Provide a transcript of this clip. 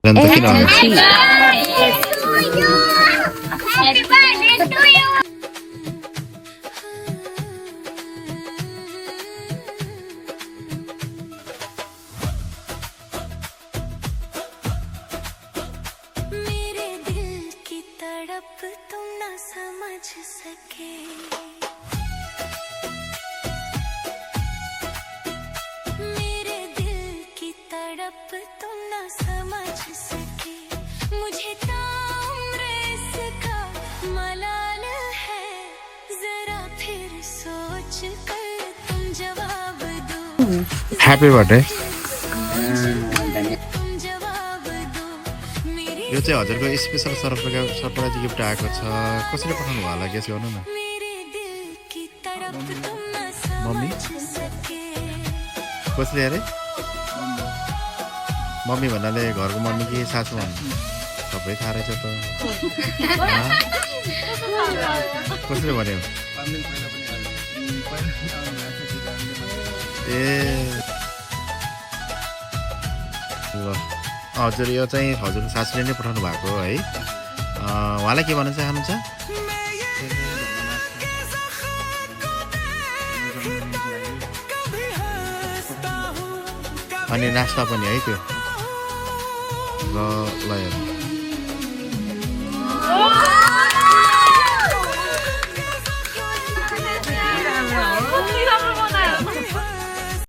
अन्त किन मेरे दिल की तड़प तुम न समझ सके मेरे दिल की तड़प तुम न समझ सके मुझे ताउम्र इसका मलाल है जरा फिर सोच कर तुम जवाब दो ह्यापी बर्थडे तुम जवाब दो मेरी यो चाहिँ हजुरको स्पेसल सरप्राइज गिफ्ट आएको छ कसरी पठाउनु भयो होला गेस गर्नु न मेरे दिल की तड़प तुम न मम्मी समझ सके कसले अरे मम्मी भन्नाले घरको मम्मी कि सासू भन्नु सबै थाहा रहेछ त कसले भन्यो ए ल हजुर यो चाहिँ हजुरको सासूले नै पठाउनु भएको हो है उहाँलाई के भन्न चाहनुहुन्छ अनि नास्ता पनि है त्यो ल ल हेर्नु